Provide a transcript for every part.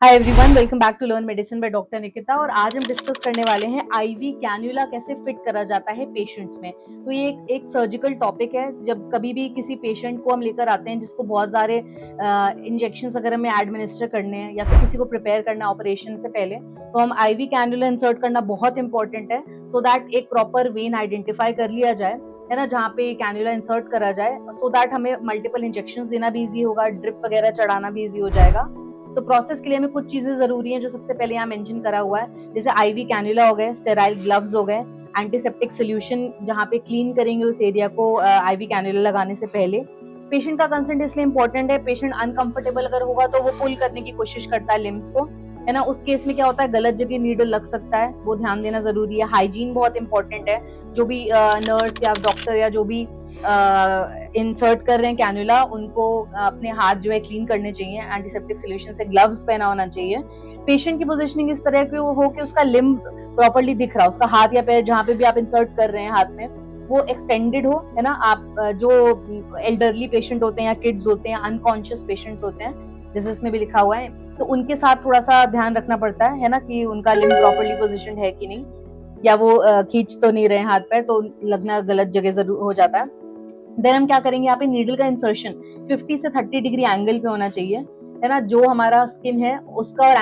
Hi everyone, welcome back to learn medicine by doctor Nikita. और आज हम डिस्कस करने वाले हैं आईवी कैन्युला कैसे फिट करा जाता है पेशेंट्स में। तो ये एक सर्जिकल टॉपिक है। जब कभी भी किसी पेशेंट को हम लेकर आते हैं जिसको बहुत सारे इंजेक्शन अगर हमें एडमिनिस्टर करने हैं या फिर किसी को प्रिपेयर करना है ऑपरेशन से पहले, तो हम आईवी कैन्युला इंसर्ट करना बहुत इंपॉर्टेंट है, सो दैट एक प्रॉपर वेन आइडेंटिफाई कर लिया जाए, है ना, जहाँ पे कैन्युला इंसर्ट करा जाए, सो दैट हमें मल्टीपल इंजेक्शन देना भी ईजी होगा, ड्रिप वगैरह चढ़ाना भी ईजी हो जाएगा। तो प्रोसेस के लिए हमें कुछ चीजें जरूरी हैं जो सबसे पहले यहाँ मेंशन करा हुआ है, जैसे आईवी कैन्युला हो गए, स्टेराइल ग्लव्स हो गए, एंटीसेप्टिक सोल्यूशन जहाँ पे क्लीन करेंगे उस एरिया को आईवी कैन्युला लगाने से पहले। पेशेंट का कंसेंट इसलिए इंपॉर्टेंट है, पेशेंट अनकंफर्टेबल अगर होगा तो वो पुल करने की कोशिश करता है लिम्स को, है ना, उस केस में क्या होता है गलत जगह नीडल लग सकता है, वो ध्यान देना जरूरी है। हाइजीन बहुत इंपॉर्टेंट है, जो भी नर्स या डॉक्टर या जो भी इंसर्ट कर रहे हैं कैन्युला, उनको अपने हाथ जो है क्लीन करने चाहिए, एंटीसेप्टिक सोल्यूशन से ग्लव्स पहना होना चाहिए। पेशेंट की पोजीशनिंग इस तरह की हो कि उसका लिम्ब प्रॉपर्ली दिख रहा हो, उसका हाथ या पैर जहाँ पे भी आप इंसर्ट कर रहे हैं हाथ में वो एक्सटेंडेड हो, है ना। आप जो एल्डरली पेशेंट होते हैं या किड्स होते हैं, अनकॉन्शियस पेशेंट्स होते हैं, जैसे इसमें भी लिखा हुआ है, तो उनके साथ थोड़ा सा ध्यान रखना पड़ता है ना, कि उनका लिम्ब प्रॉपर्ली पोजिशन है कि नहीं, या वो खींच तो नहीं रहे हाथ पैर, तो लगना गलत जगह जरूर हो जाता है। देन हम क्या करेंगे, यहाँ पे नीडल का इंसर्शन 50 से 30 डिग्री एंगल पे होना चाहिए, है ना। जो हमारा स्किन है उसका और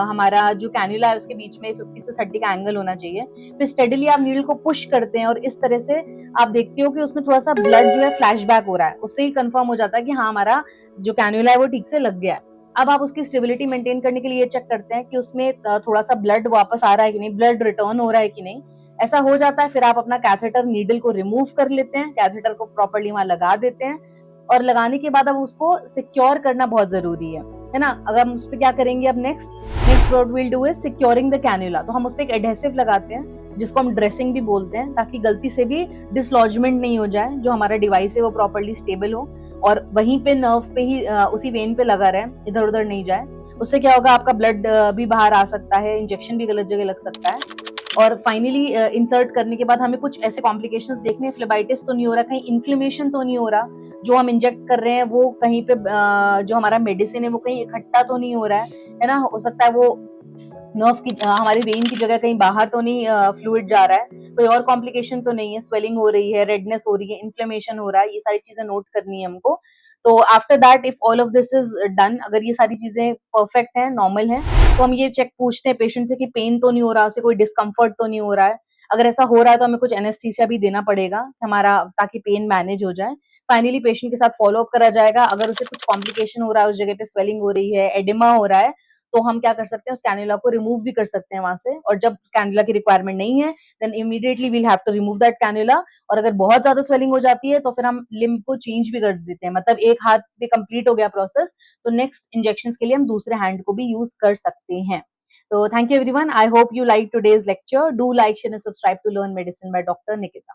हमारा जो कैन्युला है उसके बीच में 50 से 30 का एंगल होना चाहिए। फिर स्टेडली आप नीडल को पुश करते हैं और इस तरह से आप देखते हो कि उसमें थोड़ा सा ब्लड जो है फ्लैशबैक हो रहा है, उससे ही कंफर्म हो जाता है कि हाँ, हमारा जो कैन्युला है वो ठीक से लग गया है। अब आप उसकी स्टेबिलिटी मेंटेन करने के लिए ये चेक करते हैं कि उसमें थोड़ा सा ब्लड वापस आ रहा है कि नहीं, ब्लड रिटर्न हो रहा है कि नहीं। ऐसा हो जाता है फिर आप अपना कैथेटर नीडल को रिमूव कर लेते हैं, कैथेटर को प्रॉपर्ली वहां लगा देते हैं, और लगाने के बाद अब उसको सिक्योर करना बहुत जरूरी है ना। अगर हम उस पर क्या करेंगे, अब next next what will do is securing the cannula. तो हम उस पर एक एडहेसिव लगाते हैं जिसको हम ड्रेसिंग भी बोलते हैं, ताकि गलती से भी डिसलॉजमेंट नहीं हो जाए, जो हमारा डिवाइस है वो प्रॉपर्ली स्टेबल हो और वहीं पे नर्व पे ही उसी वेन पे लगा रहे, इधर उधर नहीं जाए। उससे क्या होगा, आपका ब्लड भी बाहर आ सकता है, इंजेक्शन भी गलत जगह लग सकता है। और फाइनली इंसर्ट करने के बाद हमें कुछ ऐसे कॉम्प्लिकेशंस देखने, फ्लेबाइटिस तो नहीं हो रहा, कहीं इन्फ्लेमेशन तो नहीं हो रहा, जो हम इंजेक्ट कर रहे हैं वो कहीं पे जो हमारा मेडिसिन है वो कहीं इकट्ठा तो नहीं हो रहा है ना। हो सकता है वो नर्व की हमारी वेन की जगह कहीं बाहर तो नहीं फ्लूइड जा रहा है, कोई और कॉम्प्लिकेशन तो नहीं है, स्वेलिंग हो रही है, रेडनेस हो रही है, इन्फ्लेमेशन हो रहा है, ये सारी चीजें नोट करनी है हमको। तो after that if all of this is done, अगर ये सारी चीजें परफेक्ट है, नॉर्मल है, तो हम ये चेक पूछते हैं पेशेंट से कि पेन तो नहीं हो रहा, उसे कोई डिस्कम्फर्ट तो नहीं हो रहा है। अगर ऐसा हो रहा है तो हमें कुछ एनेस्थीसिया भी देना पड़ेगा हमारा, ताकि पेन मैनेज हो जाए। फाइनली पेशेंट के साथ फॉलो अप करा जाएगा। अगर उसे कुछ कॉम्प्लिकेशन हो रहा है, उस जगह पे स्वेलिंग हो रही है, एडिमा हो रहा है, तो हम क्या कर सकते हैं, उस कैन्युला को रिमूव भी कर सकते हैं वहां से। और जब कैन्युला की रिक्वायरमेंट नहीं है, then immediately we'll have to remove that cannula. और अगर बहुत ज्यादा स्वेलिंग हो जाती है तो फिर हम लिम्ब को चेंज भी कर देते हैं, मतलब एक हाथ पे कंप्लीट हो गया प्रोसेस, तो नेक्स्ट इंजेक्शन के लिए हम दूसरे हैंड को भी यूज कर सकते हैं। तो thank you everyone, I hope you like today's lecture. Do like, share and subscribe to learn medicine by doctor Nikita.